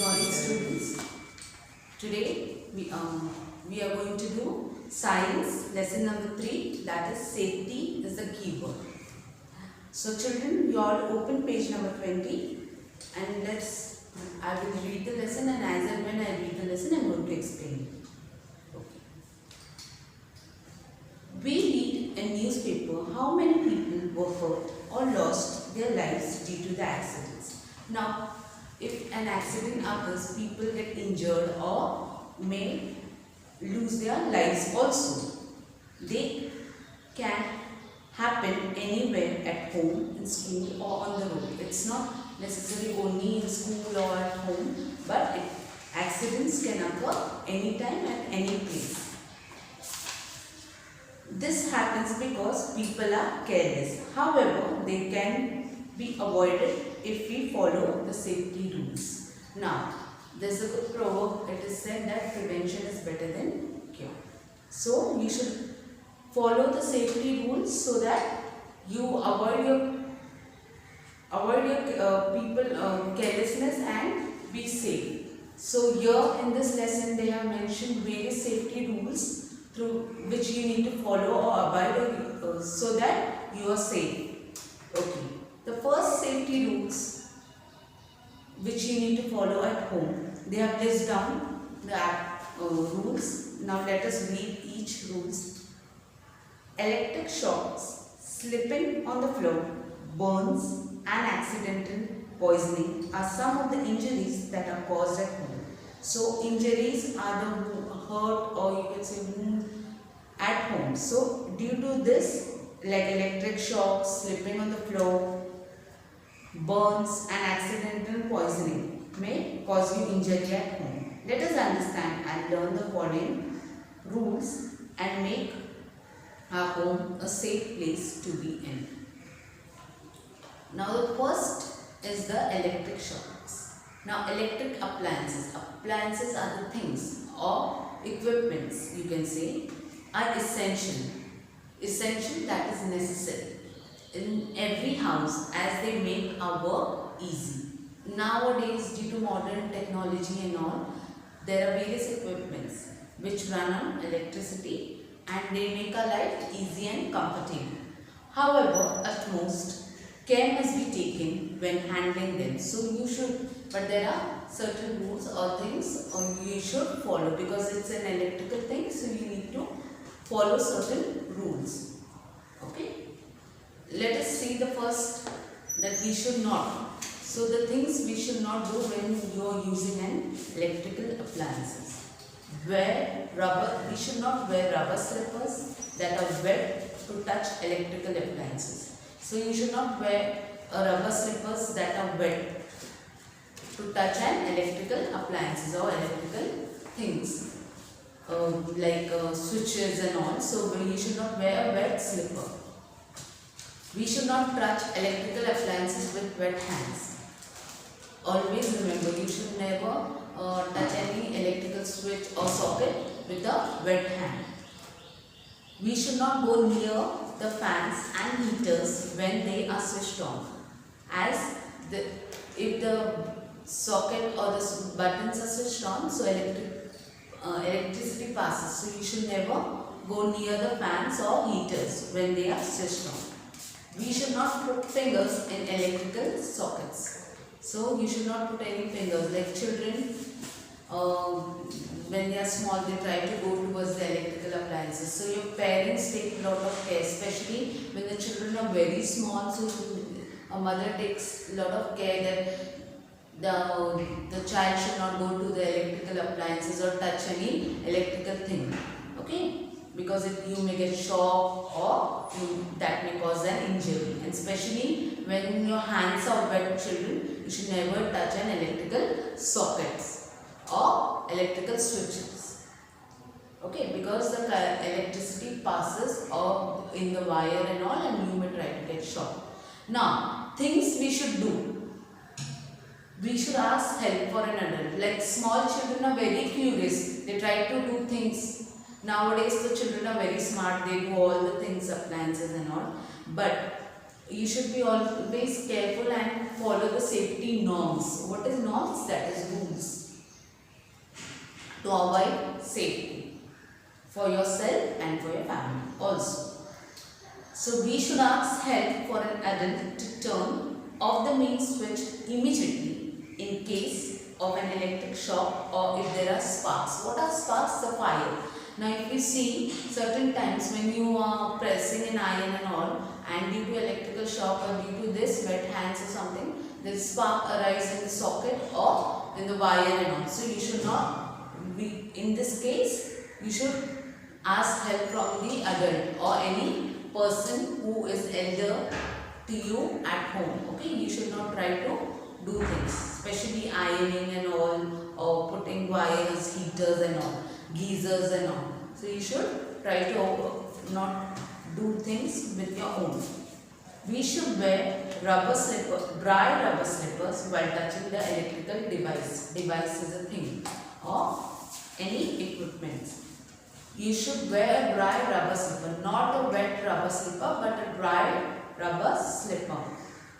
morning, students. Today we are going to do science lesson number 3, that is safety is the key word. So children, you all open page number 20 and I will read the lesson, and as and when I read the lesson I am going to explain it. Okay. We read in newspaper how many people were hurt or lost their lives due to the accidents. Now, if an accident occurs, people get injured or may lose their lives also. They can happen anywhere, at home, in school or on the road. It's not necessarily only in school or at home, but accidents can occur anytime at any place. This happens because people are careless. However, they can be avoided if we follow the safety rules. Now, there's a good proverb. It is said that prevention is better than cure. So, you should follow the safety rules so that you avoid your carelessness and be safe. So, here in this lesson, they have mentioned various safety rules through which you need to follow or abide so that you are safe. Okay. The first safety rules which you need to follow at home, they have listed down the rules. Now let us read each rules. Electric shocks, slipping on the floor, burns and accidental poisoning are some of the injuries that are caused at home. So injuries are the hurt, or you can say wound, at home. So due to this, like electric shocks, slipping on the floor, burns and accidental poisoning may cause you injury at home. Let us understand and learn the following rules and make our home a safe place to be in. Now the first is the electric shocks. Now electric appliances. Appliances are the things or equipments, you can say, are essential. Essential, that is necessary in every house, as they make our work easy. Nowadays, due to modern technology and all, there are various equipments which run on electricity and they make our life easy and comfortable. However, at most, care must be taken when handling them. So you should, but there are certain rules or things you should follow, because it's an electrical thing, so you need to follow certain rules. Okay. Let us see the first, that we should not. So the things we should not do when you are using an electrical appliances. We should not wear rubber slippers that are wet to touch electrical appliances. So you should not wear rubber slippers that are wet to touch an electrical appliances or electrical things like switches and all. So you should not wear a wet slipper. We should not touch electrical appliances with wet hands. Always remember, you should never touch any electrical switch or socket with a wet hand. We should not go near the fans and heaters when they are switched on, as if the socket or the buttons are switched on, so electricity passes. So you should never go near the fans or heaters when they are switched on. We should not put fingers in electrical sockets. So you should not put any fingers. Like children, when they are small, they try to go towards the electrical appliances. So your parents take a lot of care, especially when the children are very small. So a mother takes a lot of care that the child should not go to the electrical appliances or touch any electrical thing. Okay? Because you may get shock or that may cause an injury. And especially when your hands are wet, children, you should never touch an electrical sockets or electrical switches. Okay, because the electricity passes in the wire and all, and you may try to get shocked. Now, things we should do. We should ask help for an adult. Like small children are very curious. They try to do things. Nowadays the children are very smart. They do all the things, appliances and all. But You should be always careful and follow the safety norms. What is norms? That is rules to avoid safety for yourself and for your family also. So we should ask help for an adult to turn off the main switch immediately in case of an electric shock or if there are sparks. What are sparks? The fire. Now if you see certain times when you are pressing an iron and all, and due to electrical shock or due to this wet hands or something, the spark arises in the socket or in the wire and all. So you should not be, in this case, you should ask help from the adult or any person who is elder to you at home. Okay, you should not try to do things, especially ironing and all, or putting wires, heaters and all, geysers and all. So you should try to not do things with your own. We should wear dry rubber slippers while touching the electrical device. Device is a thing or any equipment. You should wear a dry rubber slipper, not a wet rubber slipper, but a dry rubber slipper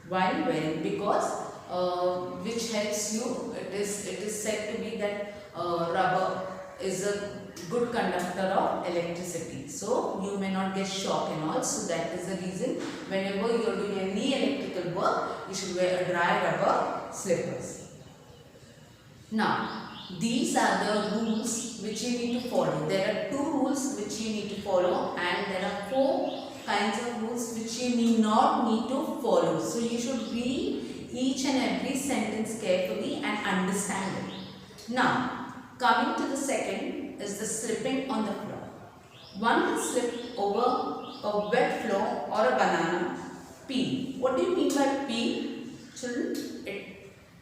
while wearing, because which helps you. It is said to be that rubber is a good conductor of electricity, so you may not get shock and all. So that is the reason whenever you are doing any electrical work, you should wear a dry rubber slippers. Now these are the rules which you need to follow. There are 2 rules which you need to follow, and there are 4 kinds of rules which you need to follow. So you should read each and every sentence carefully and understand it. Now coming to the second is the slipping on the floor. One will slip over a wet floor or a banana peel. What do you mean by peel, children?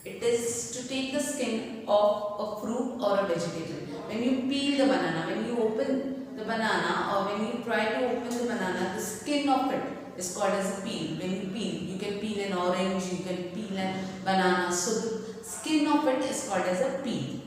It is to take the skin off a fruit or a vegetable. When you peel the banana, when you open the banana or when you try to open the banana, the skin of it is called as a peel. When you peel, you can peel an orange, you can peel a banana. So the skin of it is called as a peel.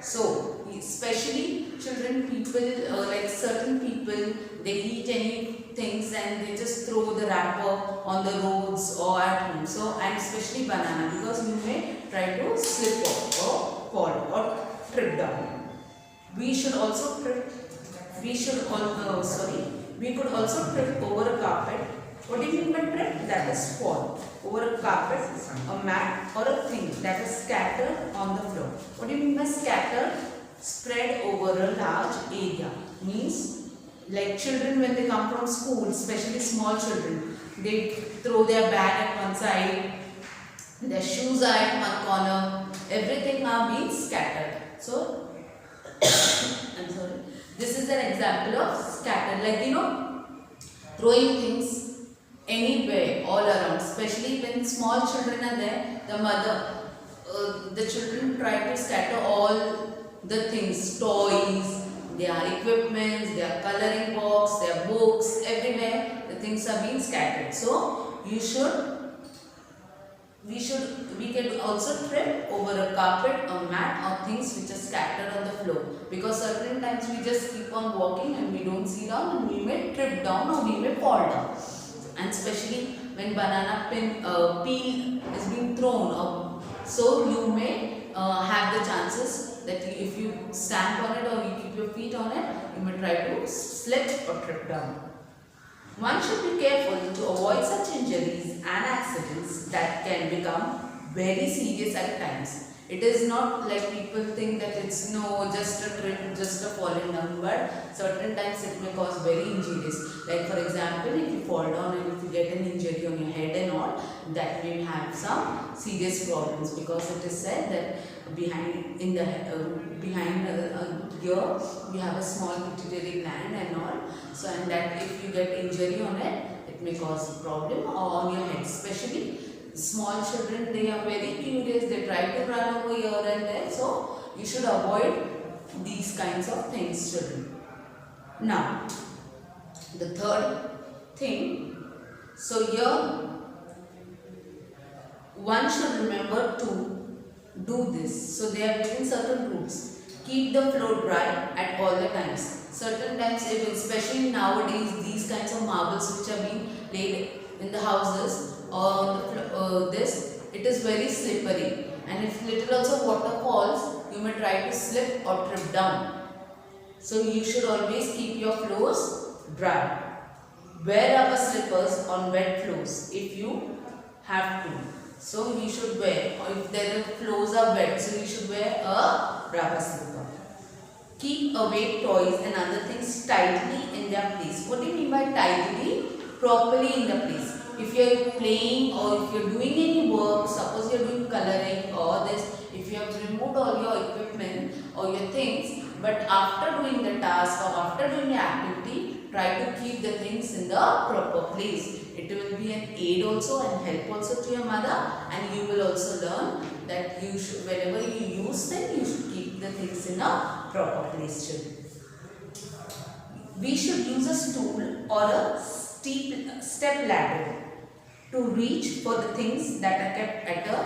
So especially children, people like certain people, they eat any things and they just throw the wrapper on the roads or at home. So, and especially banana, because you may try to slip off or fall or trip down. We should also trip. We could also trip over a carpet. What do you mean by trip? That is fall over a carpet, a mat or a thing that is scattered on the floor. What do you mean by scattered? Spread over a large area. Means like children when they come from school, especially small children, they throw their bag at one side, their shoes are at one corner, everything are being scattered. So, I'm sorry. This is an example of scattered, like throwing things anywhere, all around, especially when small children are there, the children try to scatter all the things, toys, their equipments, their coloring box, their books, everywhere the things are being scattered. So we can also trip over a carpet or mat or things which are scattered on the floor, because certain times we just keep on walking and we don't see down and we may trip down or we may fall down. And especially when banana peel is being thrown, so you may have the chances that if you stand on it or you keep your feet on it, you may try to slip or trip down. One should be careful to avoid such injuries and accidents that can become very serious at times. It is not like people think that it's just a trip, just a falling down, but certain times it may cause very injuries. Like for example, if you fall down and if you get an injury on your head and all, that may have some serious problems, because it is said that behind here you have a small pituitary gland and all. So and that if you get injury on it, it may cause a problem, or on your head, especially small children, they are very curious, they try to run over here and there, so you should avoid these kinds of things, children. Now, the third thing, so here one should remember to do this. So they are given certain rules. Keep the floor dry at all the times. Certain times, especially nowadays, these kinds of marbles which are being laid in the houses or on the this, it is very slippery, and if little also water falls, you may try to slip or trip down. So you should always keep your floors dry. Wear rubber slippers on wet floors if you have to. So you should wear, or if the floors are wet, so you should wear a rubber slipper. Keep away toys and other things tidily in their place. What do you mean by tidily? Properly in the place. If you are playing or if you are doing any work, suppose you are doing coloring or this, if you have removed all your equipment or your things, but after doing the task or after doing the activity, try to keep the things in the proper place. It will be an aid also and help also to your mother, and you will also learn that you should, whenever you use them, you should keep the things in a proper place. We should use a stool or a steep step ladder to reach for the things that are kept at a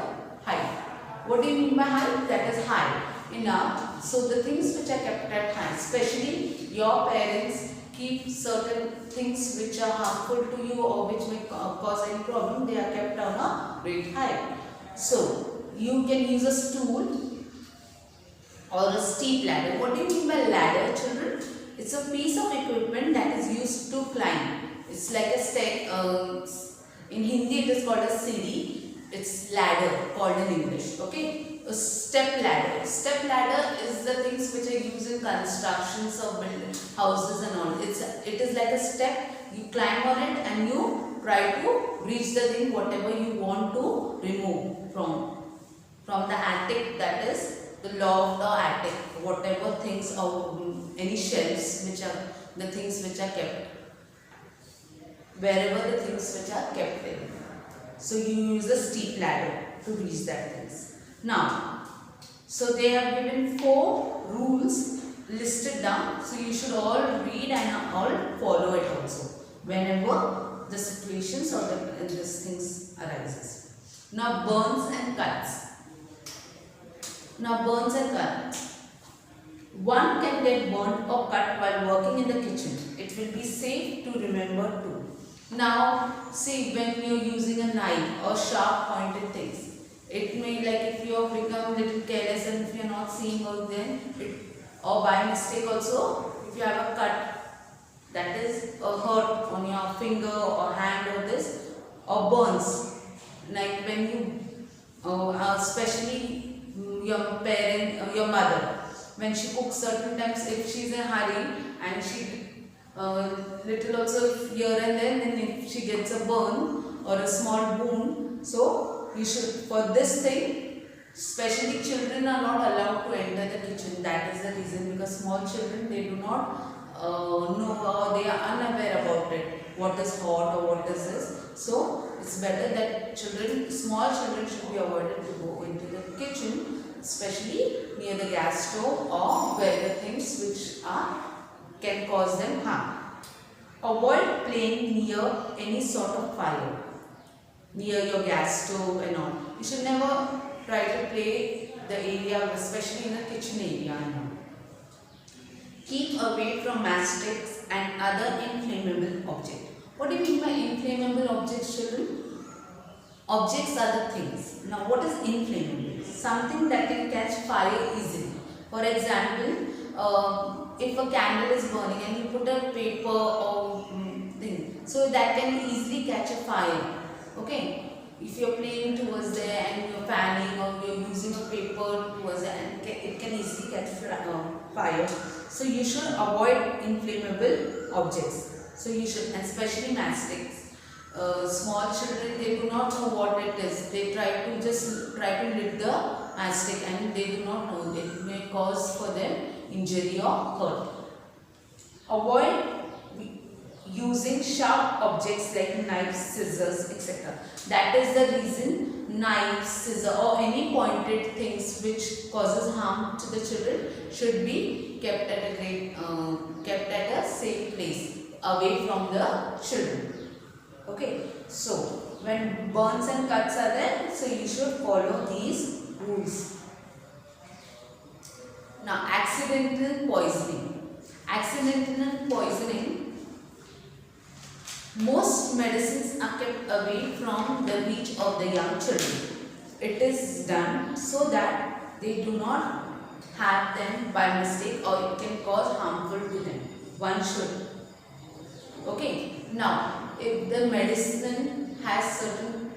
height. What do you mean by height? That is high enough. So the things which are kept at high, especially your parents keep certain things which are harmful to you or which may cause any problem, they are kept on a great height. So you can use a stool or a steep ladder. What do you mean by ladder, children? It's a piece of equipment that is used to climb. It's like a step. In Hindi it is called a siri. It's ladder called in English. Okay, a step ladder. Step ladder is the things which are used in constructions of building houses and all. It is like a step. You climb on it and you try to reach the thing whatever you want to remove from the attic, that is the loft or attic, whatever things or any shelves which are the things which are kept, wherever the things which are kept in. So you use a steep ladder to reach that things. Now, so they have given 4 rules listed down. So you should all read and all follow it also whenever the situations or these things arises. Now burns and cuts. Now burns and cuts. One can get burnt or cut while working in the kitchen. It will be safe to remember too. Now see, when you are using a knife or sharp pointed things, it may, like if you have become little careless and if you are not seeing out then or by mistake also, if you have a cut, that is a hurt on your finger or hand or this, or burns, like when you especially your parent or your mother, when she cooks certain times, if she is in a hurry and she little also here and then if she gets a burn or a small wound, so you should, for this thing, especially children are not allowed to enter the kitchen. That is the reason, because small children, they do not know or they are unaware about it, what is hot or what is this. So it's better that small children should be avoided to go into the kitchen, especially near the gas stove or where the things which can cause them harm. Avoid playing near any sort of fire, near your gas stove and all. You should never try to play the area, especially in the kitchen area and all. Keep away from matchsticks and other inflammable objects. What do you mean by inflammable objects, children? Objects are the things. Now what is inflammable? Something that can catch fire easily. For example, if a candle is burning and you put a paper or thing, so that can easily catch a fire. Okay, if you are playing towards there and you are fanning or you are using a paper towards there, and it can easily catch fire. So you should avoid inflammable objects. So you should, especially matchsticks. Small children, they do not know what it is. They try to lit the matchstick and they do not know. It may cause for them injury or hurt. Avoid using sharp objects like knives, scissors, etc. That is the reason knives, scissors or any pointed things which causes harm to the children should be kept at a safe place, away from the children. Okay, so when burns and cuts are there, so you should follow these rules. Now, accidental poisoning. Accidental poisoning Most medicines are kept away from the reach of the young children. It is done so that they do not have them by mistake or it can cause harmful to them. One should. Okay. Now, if the medicine has certain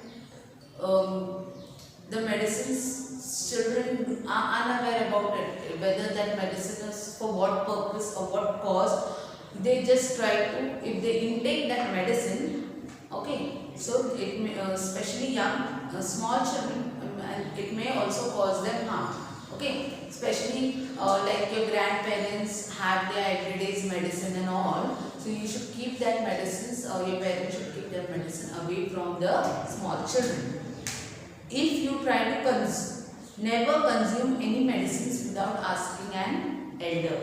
the medicines, children are unaware about it, whether that medicine is for what purpose or what cause. They just try to, if they intake that medicine, okay, so it may, especially young, small children, and it may also cause them harm, okay, especially like your grandparents have their everyday's medicine and all, so you should keep that medicines, or your parents should keep that medicine away from the small children. If you try to never consume any medicines without asking an elder.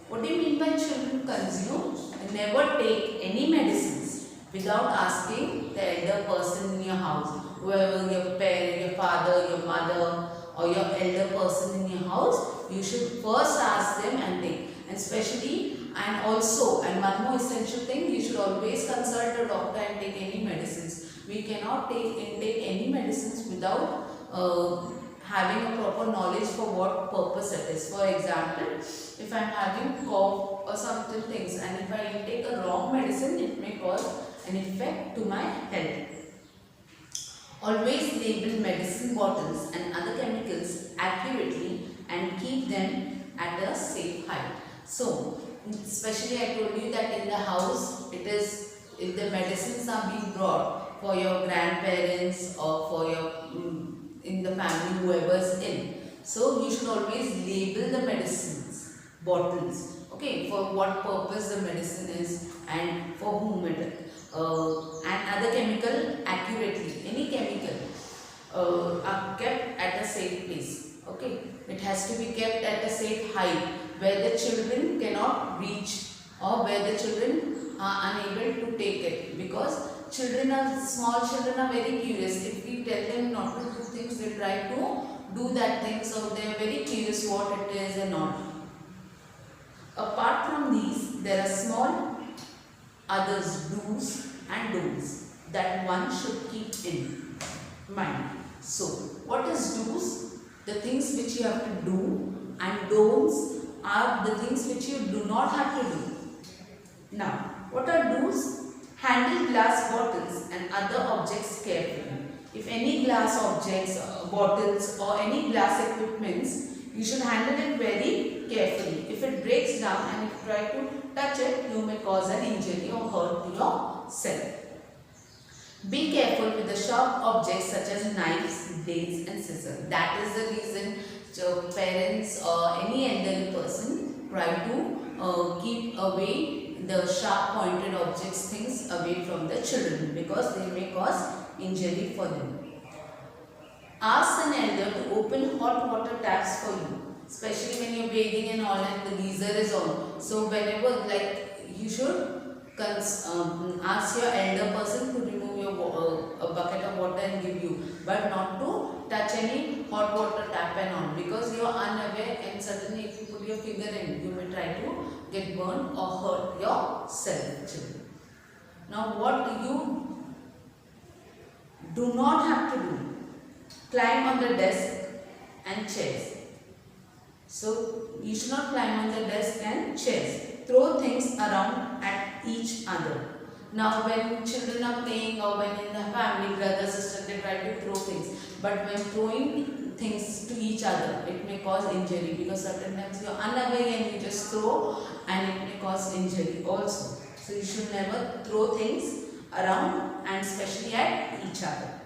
What do you mean by children consume? Never take any medicines without asking the elder person in your house. Whoever your parent, your father, your mother or your elder person in your house, you should first ask them and take. And especially and also, and one more essential thing, you should always consult a doctor and take any medicines. We cannot intake any medicines without having a proper knowledge for what purpose it is. For example, if I am having cough or something things, and if I intake a wrong medicine, it may cause an effect to my health. Always label medicine bottles and other chemicals accurately and keep them at a safe height. So, especially I told you that in the house, it is, if the medicines are being brought for your grandparents or for your in the family, whoever is in. So you should always label the medicines, bottles, okay, for what purpose the medicine is and for whom it is. And other chemical accurately, any chemical are kept at a safe place, okay. It has to be kept at a safe height where the children cannot reach or where the children are unable to take it, because small children are very curious. If we tell them not to do things, they try to do that thing, so they are very curious what it is and not. Apart from these, there are small others do's and don'ts that one should keep in mind. So, what is do's? The things which you have to do, and don'ts are the things which you do not have to do. Now, what are do's? Handle glass bottles and other objects carefully. If any glass objects, bottles or any glass equipments, you should handle it very carefully. If it breaks down and if you try to touch it, you may cause an injury or hurt yourself. Be careful with the sharp objects such as knives, blades and scissors. That is the reason parents or any elderly person try to keep away the sharp pointed objects, things away from the children, because they may cause injury for them. Ask an elder to open hot water taps for you, especially when you're bathing and all and the geyser is on. So whenever, like, you should ask your elder person to remove your a bucket of water and give you, but not to touch any hot water tap and on, because you are unaware and suddenly if you put your finger in, you may try to get burned or hurt yourself. Now what you do not have to do, climb on the desk and chairs. So you should not climb on the desk and chairs. Throw things around at each other. Now when children are playing or when in the family, brother, sister, they try to throw things. But when throwing things to each other, it may cause injury, because certain times you are unaware and you just throw and it may cause injury also. So you should never throw things around and especially at each other.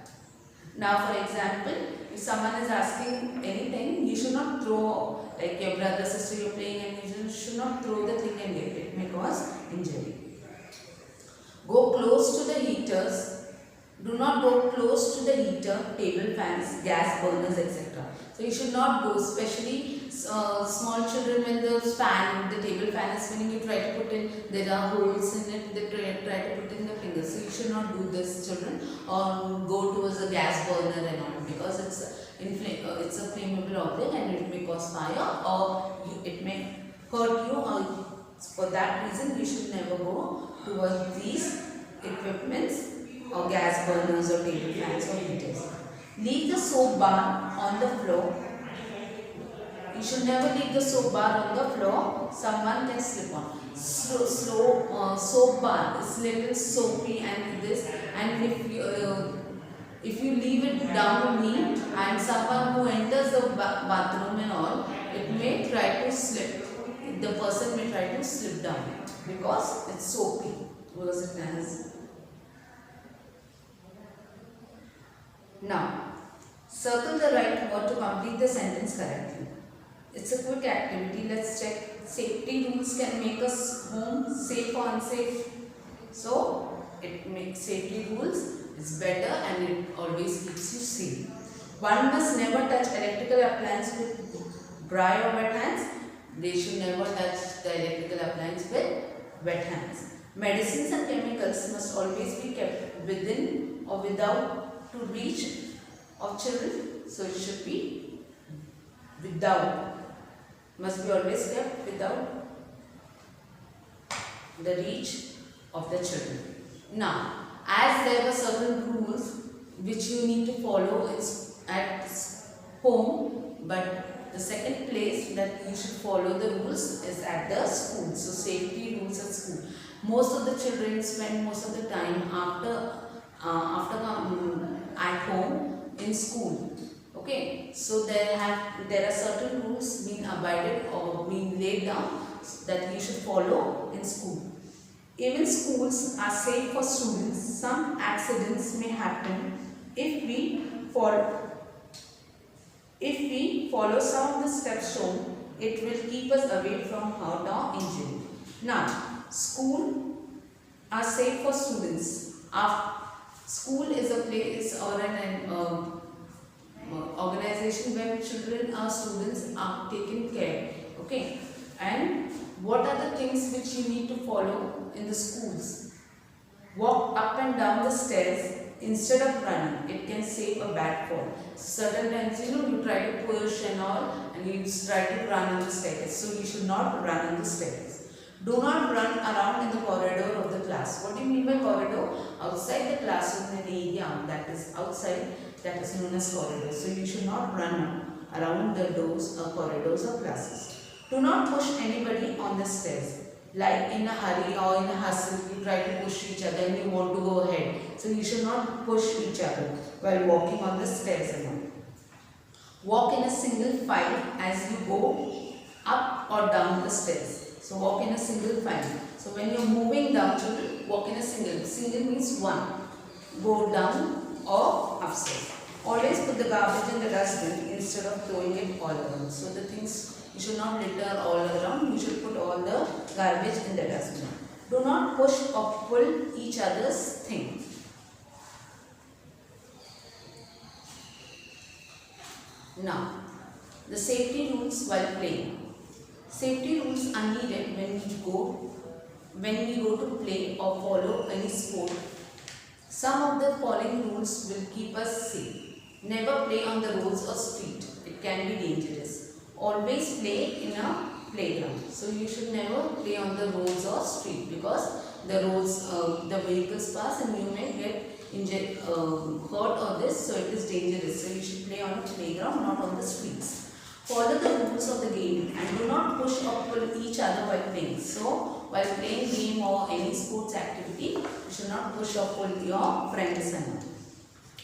Now for example, if someone is asking anything, you should not throw, like your brother, sister, you're playing and you should not throw the thing and give it may cause injury. Go close to the heaters. Do not go close to the heater, table fans, gas burners, etc. So you should not go, especially small children, when the table fan is spinning, you try to put in, there are holes in it, they try to put in the fingers. So you should not do this, children, or go towards a gas burner and all, because it's a flammable object and it may cause fire or it may hurt you, or for that reason you should never go towards these equipments or gas burners or table fans or heaters. Leave the soap bar on the floor. You should never leave the soap bar on the floor. Someone can slip on. Soap bar is little soapy and this, and if you leave it down neat and someone who enters the bathroom and all, it may try to slip. The person may try to slip down because it's soapy, because it has. Now, circle the right word to complete the sentence correctly. It's a quick activity. Let's check. Safety rules can make us home safe or unsafe. So, it makes safety rules is better and it always keeps you safe. One must never touch electrical appliance with dry or wet hands. They should never touch the electrical appliance with wet hands. Medicines and chemicals must always be kept within or without to reach of children. So, it should be without. Must be always kept without the reach of the children. Now, as there were certain rules which you need to follow at home, but the second place that you should follow the rules is at the school. So, safety rules at school. Most of the children spend most of the time after at home in school. Okay, so there are certain rules being abided or being laid down that you should follow in school. Even schools are safe for students. Some accidents may happen if we follow some of the steps shown. It will keep us away from hurt or injury. Now, school are safe for students. School is a place or an organization where children or students are taken care. Okay, and what are the things which you need to follow in the schools? Walk up and down the stairs instead of running. It can save a bad fall. Certain times you try to push and all, and you try to run on the stairs. So you should not run on the stairs. Do not run around in the corridor of the class. What do you mean by corridor? Outside the classroom, an area that is outside, that is known as corridor. So you should not run around the doors or corridors of classes. Do not push anybody on the stairs. Like in a hurry or in a hustle, you try to push each other and you want to go ahead. So you should not push each other while walking on the stairs and all. Walk in a single file as you go up or down the stairs. So walk in a single file. So when you are moving down, children, walk in a single. Single means one. Go down or upstairs. Always put the garbage in the dustbin instead of throwing it all around. So the things, you should not litter all around. You should put all the garbage in the dustbin. Do not push or pull each other's thing. Now, the safety rules while playing. Safety rules are needed when we go to play or follow any sport. Some of the following rules will keep us safe. Never play on the roads or street. It can be dangerous. Always play in a playground. So you should never play on the roads or street because the roads, the vehicles pass and you may get injured, hurt or this. So it is dangerous. So you should play on a playground, not on the streets. Follow the rules of the game and do not push or pull each other while playing. So, while playing game or any sports activity, you should not push or pull your friends and all.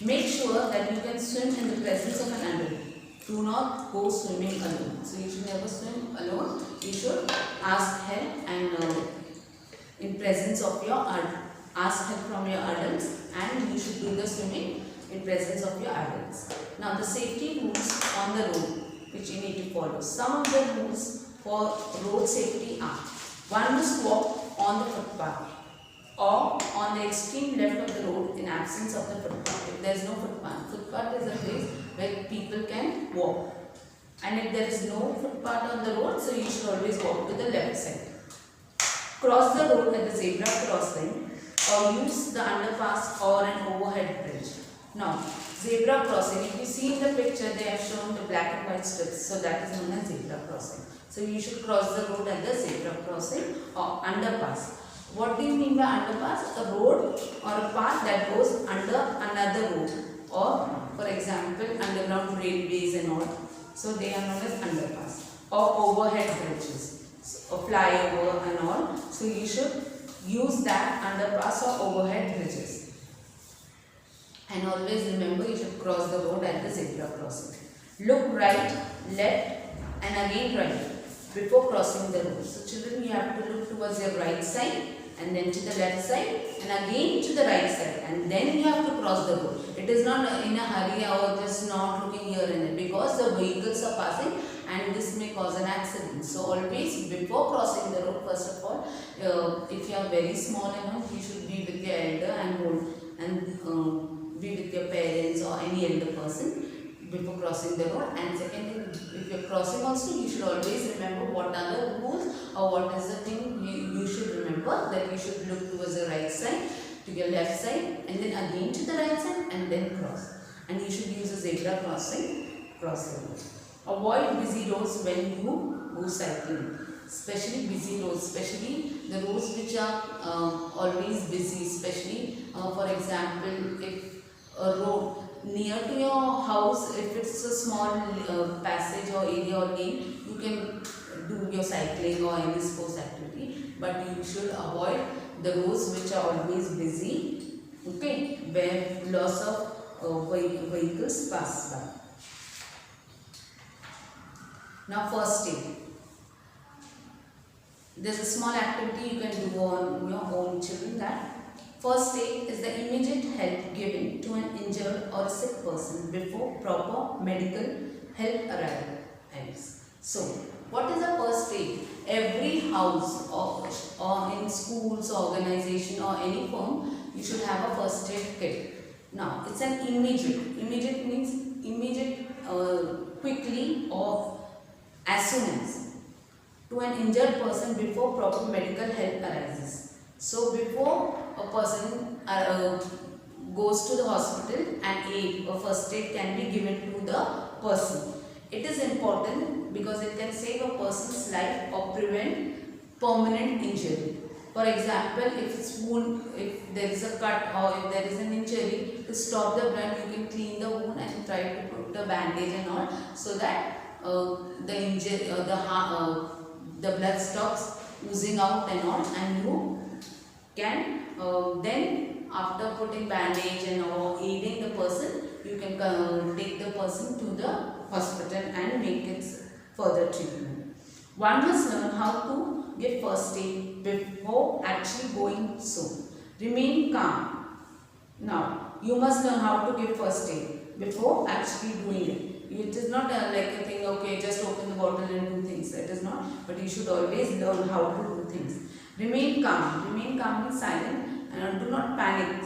Make sure that you can swim in the presence of an adult. Do not go swimming alone. So, you should never swim alone. You should ask help and in presence of your ask help from your adults, and you should do the swimming in presence of your adults. Now, the safety rules on the road which you need to follow. Some of the rules for road safety are: one must walk on the footpath or on the extreme left of the road in absence of the footpath. If there is no footpath, footpath is a place where people can walk. And if there is no footpath on the road, so you should always walk to the left side. Cross the road at the zebra crossing or use the underpass or an overhead bridge. Now, zebra crossing, if you see in the picture, they have shown the black and white strips, so that is known as zebra crossing. So you should cross the road at the zebra crossing or underpass. What do you mean by underpass? A road or a path that goes under another road, or for example underground railways and all. So they are known as underpass, or overhead bridges, so, or flyover and all. So you should use that underpass or overhead bridges. And always remember, you should cross the road at the zebra crossing. Look right, left and again right before crossing the road. So children, you have to look towards your right side and then to the left side and again to the right side, and then you have to cross the road. It is not in a hurry or just not looking here and there, because the vehicles are passing and this may cause an accident. So always before crossing the road, first of all, if you are very small enough, you should be with your elder and hold and be with your parents or any elder person before crossing the road. And second thing, if you are crossing also, you should always remember what are the rules or what is the thing you should remember, that you should look towards the right side, to your left side and then again to the right side and then cross. And you should use a zebra crossing, cross the road. Avoid busy roads when you go cycling, especially busy roads, especially the roads which are always busy, especially for example, if a road near to your house, if it's a small passage or area or lane, you can do your cycling or any sports activity, but you should avoid the roads which are always busy, okay, where lots of vehicles pass by. Now first aid. There's a small activity you can do on your own children. That first aid is the immediate help given to an injured or a sick person before proper medical help arrives. So, what is a first aid? Every house or in schools, organization or any firm, you should have a first aid kit. Now, it's an immediate. Immediate means immediate, quickly or as soon as, to an injured person before proper medical help arises. So before a person goes to the hospital, an aid or first aid can be given to the person. It is important because it can save a person's life or prevent permanent injury. For example, if there is a cut or if there is an injury, to stop the blood, you can clean the wound and try to put the bandage and all, so that the injury, the blood stops oozing out and all, and you can then after putting bandage and aiding the person, you can take the person to the hospital and make it further treatment. One must learn how to give first aid before actually going so. Remain calm. Now, you must learn how to give first aid before actually doing it. It is not like a thing, okay, just open the bottle and do things. That is not. But you should always learn how to do things. Remain calm. Remain calm and silent, and do not panic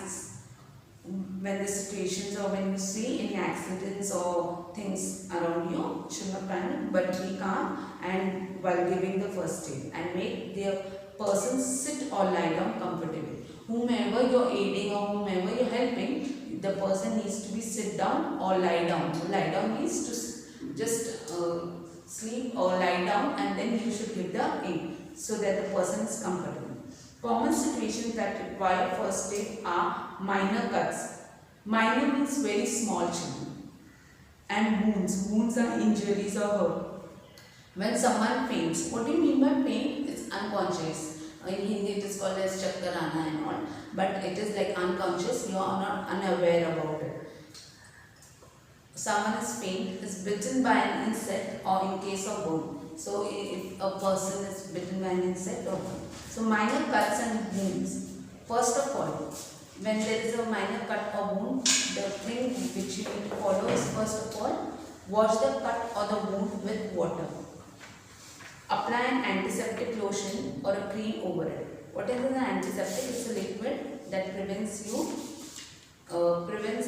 when the situations or when you see any accidents or things around you. Should not panic, but be calm and while giving the first aid, and make the person sit or lie down comfortably. Whomever you are aiding or whomever you are helping, the person needs to be sit down or lie down. Lie down means to just sleep or lie down, and then you should give the aid so that the person is comfortable. Common situations that require first aid are minor cuts. Minor means very small children. And wounds. Wounds are injuries or hurt. When someone faints, what do you mean by faint? It's unconscious. In Hindi it is called as chakkar aana and all, but it is like unconscious, you are not unaware about it. Someone is faint, is bitten by an insect, or in case of burn. So if a person is bitten by an insect or burn. So minor cuts and wounds. First of all, when there is a minor cut or wound, the thing which you need to follow is, first of all, wash the cut or the wound with water. Apply an antiseptic lotion or a cream over it. What is an antiseptic? It's a liquid that prevents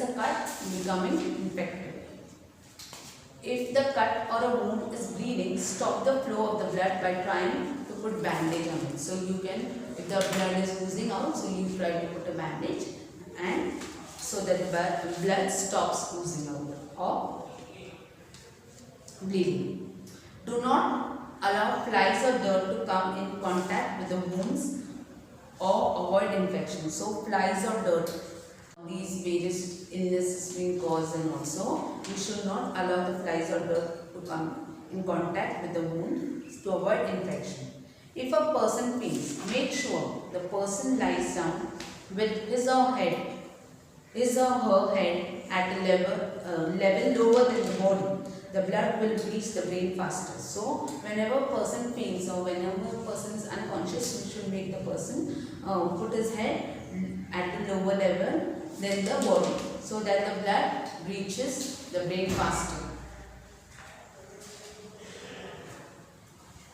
a cut becoming infected. If the cut or a wound is bleeding, stop the flow of the blood by trying to put bandage on it. So you can, if the blood is oozing out, so you try to put a bandage, and so that the blood stops oozing out or bleeding. Do not allow flies or dirt to come in contact with the wounds or avoid infection. So flies or dirt, these various illnesses being caused, and also we should not allow the flies or dirt to come in contact with the wound to avoid infection. If a person faints, make sure the person lies down with his or her head at a level lower than the body. The blood will reach the brain faster. So whenever a person faints or whenever a person is unconscious, we should make the person put his head at a lower level than the body, so that the blood reaches the brain faster.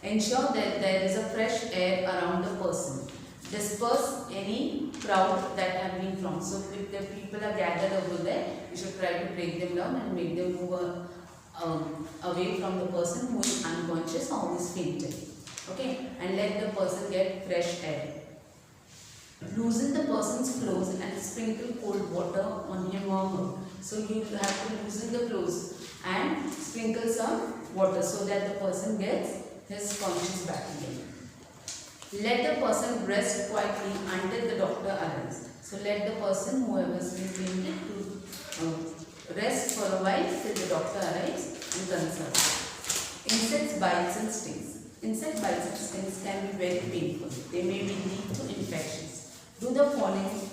Ensure that there is a fresh air around the person. Disperse any crowd that have been formed. So if the people are gathered over there, you should try to break them down and make them move away from the person who is unconscious or who is fainting. Okay, and let the person get fresh air. Loosen the person's clothes and sprinkle cold water on him or her. So you have to loosen the clothes and sprinkle some water so that the person gets his conscience back again. Let the person rest quietly until the doctor arrives. So let the person, whoever has been fainted, to rest for a while till the doctor arrives and consults. Insects, bites and stings. Insect bites and stings can be very painful. They may lead to infections. Do the following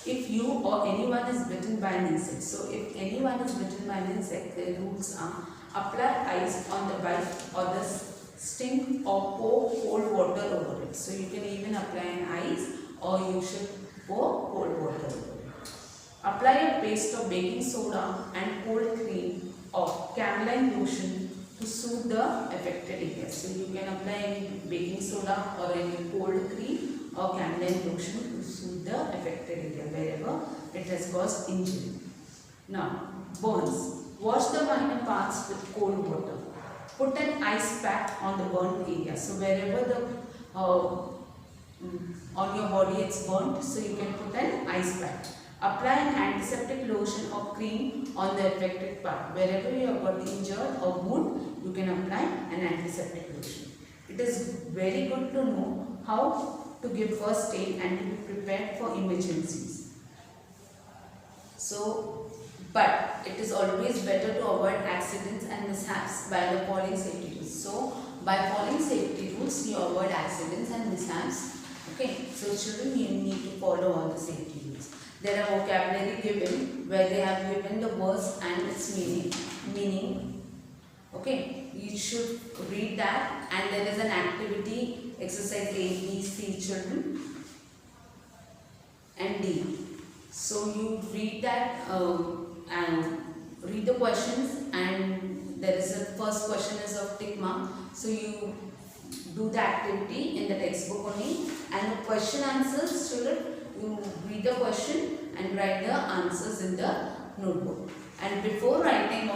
if you or anyone is bitten by an insect. So if anyone is bitten by an insect, the rules are: apply ice on the bite or the sting or pour cold water over it. So you can even apply an ice or you should pour cold water over it. Apply a paste of baking soda and cold cream or cameline lotion to soothe the affected area. So you can apply any baking soda or any cold cream or cameline lotion to soothe the affected area wherever it has caused injury. Now, burns. Wash the minor parts with cold water. Put an ice pack on the burnt area. So wherever the on your body it's burnt, so you can put an ice pack. Apply an antiseptic lotion or cream on the affected part. Wherever you have got injured or wound, you can apply an antiseptic lotion. It is very good to know how to give first aid and to be prepared for emergencies. So, but it is always better to avoid accidents and mishaps by the following safety rules. So, by following safety rules, you avoid accidents and mishaps. Okay, so children, you need to follow all the safety rules. There are vocabulary given where they have given the words and its meaning. Okay, you should read that, and there is an activity, exercise A, B, C, children, and D. So you read that and read the questions, and there is a first question is of tick mark. So you do the activity in the textbook only, and the question answers, children, you read the question and write the answers in the notebook. And before writing